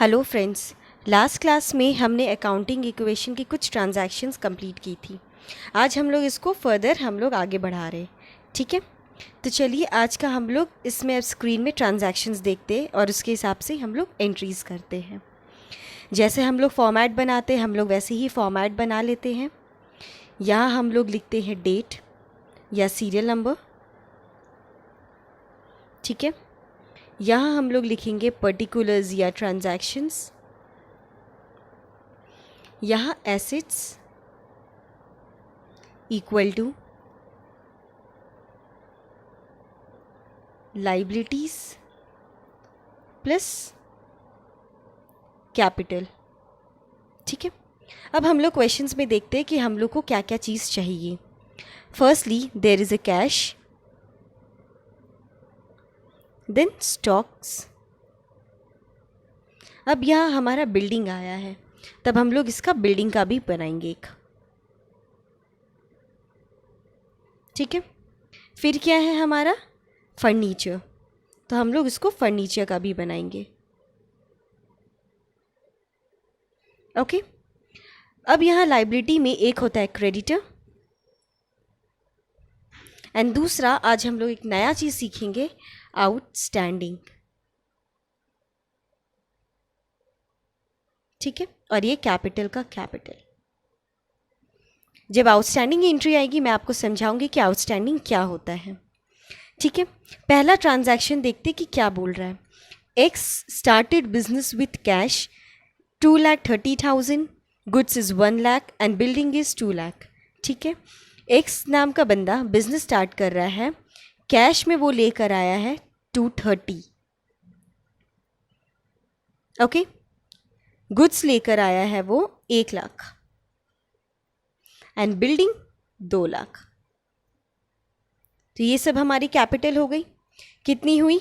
Hello friends. Last class में हमने accounting equation की कुछ ट्रांजैक्शंस कंप्लीट की थी। आज हम लोग इसको फर्दर आगे बढ़ा रहे हैं। ठीक है, तो चलिए आज का हम लोग इसमें अब स्क्रीन में ट्रांजैक्शंस देखते हैं और उसके हिसाब से हम लोग एंट्रीज़ करते हैं। जैसे हम लोग फॉर्मेट बनाते हैं हम लोग वैसे ही फॉर्मेट बना लेते हैं। यहाँ हम लोग लिखते हैं डेट या सीरियल नंबर। ठीक है, यहाँ हम लोग लिखेंगे पर्टिकुलर्स या ट्रांजैक्शंस। यहाँ assets equal to liabilities plus capital. ठीक है, अब हम लोग क्वेश्चंस में देखते हैं कि हम लोग को क्या क्या चीज़ चाहिए। Firstly there is a cash, then stocks. अब यहाँ हमारा बिल्डिंग आया है, तब हम लोग इसका बिल्डिंग का भी बनाएंगे एक। ठीक है, फिर क्या है हमारा फर्नीचर, तो हम लोग इसको फर्नीचर का भी बनाएंगे। ओके, अब यहाँ लाइबिलिटी में एक होता है क्रेडिटर एंड दूसरा आज हम लोग एक नया चीज़ सीखेंगे, आउटस्टैंडिंग। ठीक है, और ये कैपिटल का कैपिटल। जब आउटस्टैंडिंग एंट्री आएगी मैं आपको समझाऊंगी कि आउटस्टैंडिंग क्या होता है। ठीक है, पहला ट्रांजैक्शन देखते कि क्या बोल रहा है। X started business with cash 2,30,000, goods is 1 lakh and building is 2 lakh. ठीक है, एक्स नाम का बंदा बिजनेस स्टार्ट कर रहा है, कैश में वो लेकर आया है 230। ओके, गुड्स लेकर आया है वो 1 लाख एंड बिल्डिंग 2 लाख। तो ये सब हमारी कैपिटल हो गई। कितनी हुई?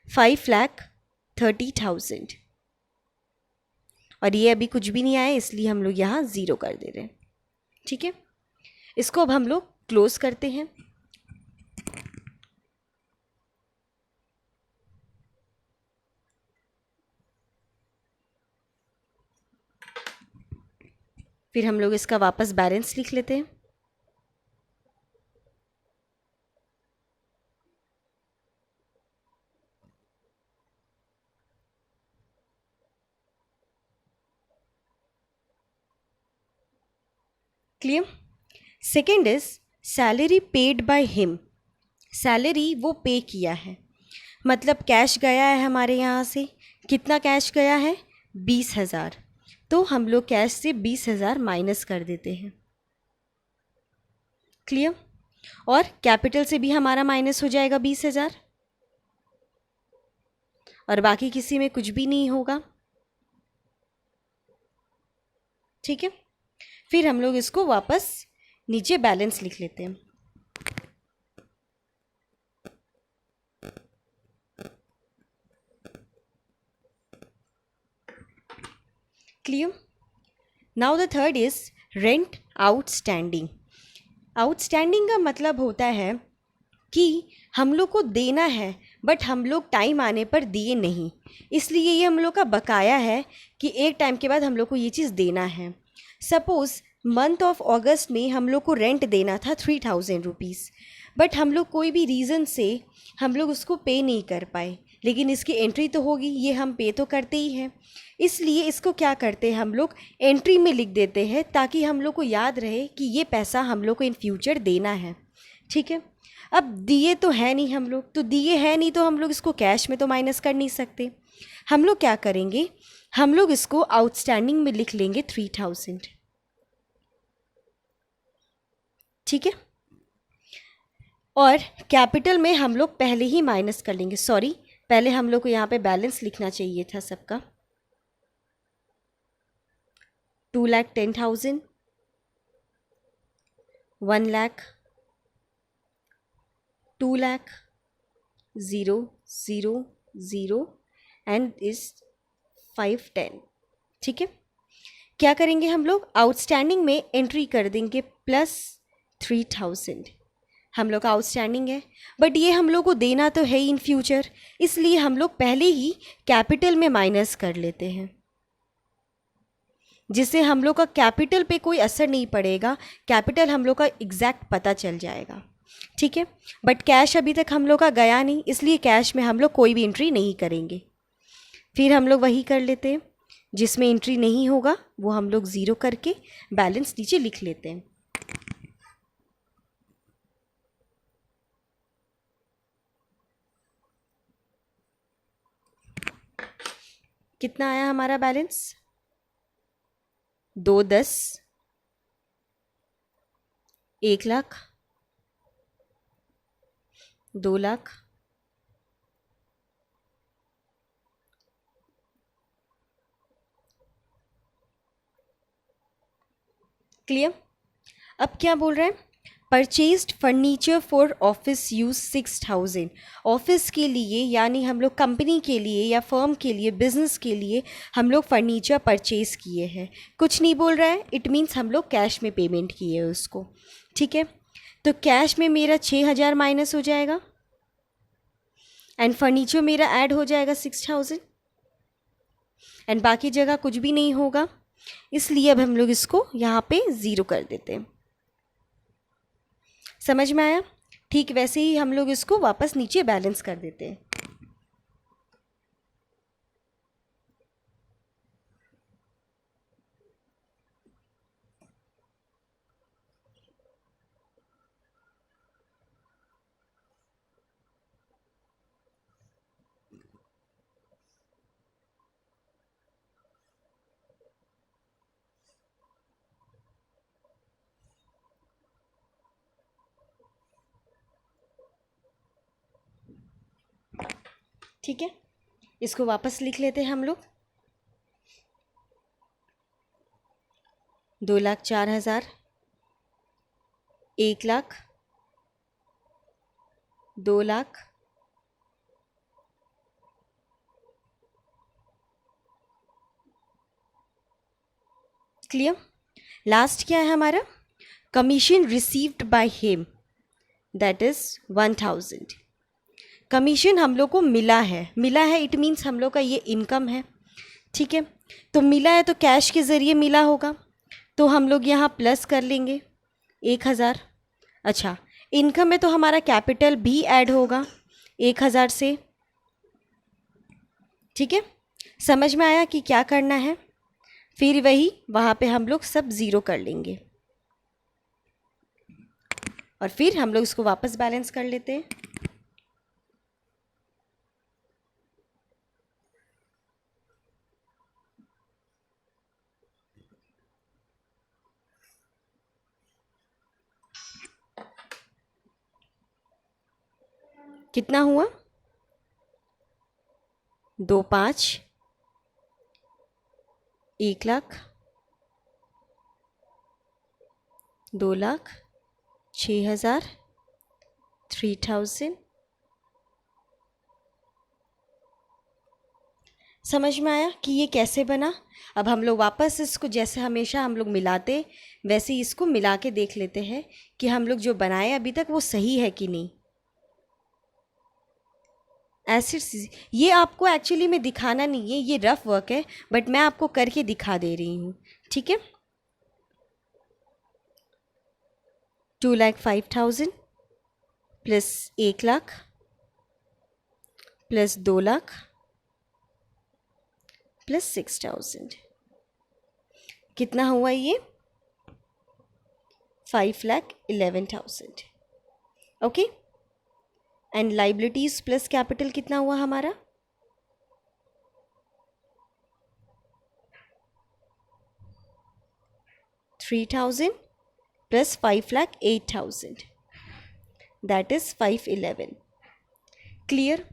5,30,000। और ये अभी कुछ भी नहीं आया इसलिए हम लोग यहाँ ज़ीरो कर दे रहे हैं। ठीक है, इसको अब हम लोग क्लोज करते हैं। फिर हम लोग इसका वापस बैलेंस लिख लेते हैं। Clear? Second is salary paid by him. Salary वो पे किया है, मतलब कैश गया है हमारे यहाँ से। कितना कैश गया है? 20,000। तो हम लोग कैश से 20,000 माइनस कर देते हैं। क्लियर? और कैपिटल से भी हमारा माइनस हो जाएगा 20,000 और बाकी किसी में कुछ भी नहीं होगा। ठीक है, फिर हम लोग इसको वापस नीचे बैलेंस लिख लेते हैं। Clear? Now the third is rent outstanding. Outstanding का मतलब होता है कि हम लोग को देना है बट हम लोग टाइम आने पर दिए नहीं, इसलिए ये हम लोग का बकाया है कि एक टाइम के बाद हम लोग को ये चीज़ देना है। सपोज़ मंथ ऑफ अगस्त में हम लोग को रेंट देना था 3,000 रुपीज़, बट हम लोग कोई भी रीज़न से हम लोग उसको पे नहीं कर पाए, लेकिन इसकी एंट्री तो होगी, ये हम पे तो करते ही हैं। इसलिए इसको क्या करते हैं हम लोग एंट्री में लिख देते हैं ताकि हम लोग को याद रहे कि ये पैसा हम लोग को इन फ्यूचर देना है। ठीक है, अब दिए तो है नहीं हम लोग, तो दिए है नहीं तो हम लोग इसको कैश में तो माइनस कर नहीं सकते। हम लोग क्या करेंगे, हम लोग इसको आउटस्टैंडिंग में लिख लेंगे 3,000। ठीक है, और कैपिटल में हम लोग पहले ही माइनस कर लेंगे। सॉरी, पहले हम लोग को यहाँ पे बैलेंस लिखना चाहिए था सबका। 2,10,000, 1 लाख, 2 लाख, 0, 0, 0 एंड इज 510। ठीक है, क्या करेंगे हम लोग आउटस्टैंडिंग में एंट्री कर देंगे +3,000। हम लोग का आउटस्टैंडिंग है, बट ये हम लोग को देना तो है ही इन फ्यूचर, इसलिए हम लोग पहले ही कैपिटल में माइनस कर लेते हैं, जिससे हम लोग का कैपिटल पे कोई असर नहीं पड़ेगा, कैपिटल हम लोग का एग्जैक्ट पता चल जाएगा। ठीक है, बट कैश अभी तक हम लोग का गया नहीं, इसलिए कैश में हम लोग कोई भी एंट्री नहीं करेंगे। फिर हम लोग वही कर लेते हैं, जिसमें एंट्री नहीं होगा वो हम लोग ज़ीरो करके बैलेंस नीचे लिख लेते हैं। कितना आया हमारा बैलेंस? 210, 1,00,000, 2,00,000, क्लियर? अब क्या बोल रहे हैं? Purchased furniture for office use 6,000। Office के लिए यानी हम लोग कंपनी के लिए या फर्म के लिए, बिजनेस के लिए हम लोग फर्नीचर परचेज किए हैं। कुछ नहीं बोल रहा है, इट मीन्स हम लोग कैश में पेमेंट किए हैं उसको। ठीक है, तो कैश में मेरा 6,000 माइनस हो जाएगा एंड फर्नीचर मेरा ऐड हो जाएगा 6,000 एंड बाकी जगह कुछ भी नहीं होगा, इसलिए अब हम लोग इसको यहाँ पे ज़ीरो कर देते हैं। समझ में आया? ठीक वैसे ही हम लोग इसको वापस नीचे बैलेंस कर देते हैं। ठीक है, इसको वापस लिख लेते हैं हम लोग। 2,04,000, 1,00,000, 2,00,000, क्लियर? लास्ट क्या है हमारा? Commission received by him, that is 1,000। Commission हम लोग को मिला है, मिला है इट मीन्स हम लोग का ये इनकम है। ठीक है, तो मिला है तो कैश के ज़रिए मिला होगा, तो हम लोग यहाँ प्लस कर लेंगे 1,000। अच्छा, इनकम में तो हमारा कैपिटल भी ऐड होगा 1,000 से। ठीक है, समझ में आया कि क्या करना है? फिर वही वहाँ पे हम लोग सब ज़ीरो कर लेंगे और फिर हम लोग इसको वापस बैलेंस कर लेते हैं। कितना हुआ? 2,5, 1,00,000, 2,00,000, 6,000, 3,000। समझ में आया कि ये कैसे बना? अब हम लोग वापस इसको जैसे हमेशा हम लोग मिलाते वैसे ही इसको मिला के देख लेते हैं कि हम लोग जो बनाए अभी तक वो सही है कि नहीं। ऐसे ये आपको एक्चुअली में दिखाना नहीं है, ये रफ वर्क है, बट मैं आपको करके दिखा दे रही हूँ। ठीक है, 2,05,000 प्लस 1,00,000 प्लस 2,00,000 प्लस 6,000, कितना हुआ ये? 5,11,000। Okay, and liabilities plus capital कितना हुआ हमारा? 3,000 plus 5,08,000, that is 511। Clear?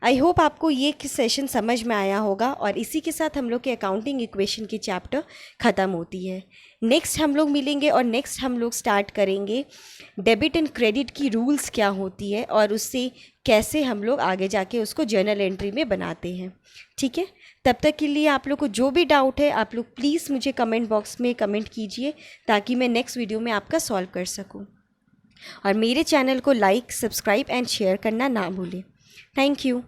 I hope आपको ये सेशन समझ में आया होगा और इसी के साथ हम लोग के अकाउंटिंग इक्वेशन की चैप्टर ख़त्म होती है। नेक्स्ट हम लोग मिलेंगे और नेक्स्ट हम लोग स्टार्ट करेंगे डेबिट एंड क्रेडिट की रूल्स क्या होती है और उससे कैसे हम लोग आगे जाके उसको जर्नल एंट्री में बनाते हैं। ठीक है, तब तक के लिए आप लोग को जो भी डाउट है आप लोग प्लीज़ मुझे कमेंट बॉक्स में कमेंट कीजिए ताकि मैं नेक्स्ट वीडियो में आपका सॉल्व कर सकूँ। और मेरे चैनल को लाइक, सब्सक्राइब एंड शेयर करना ना भूलें। Thank you.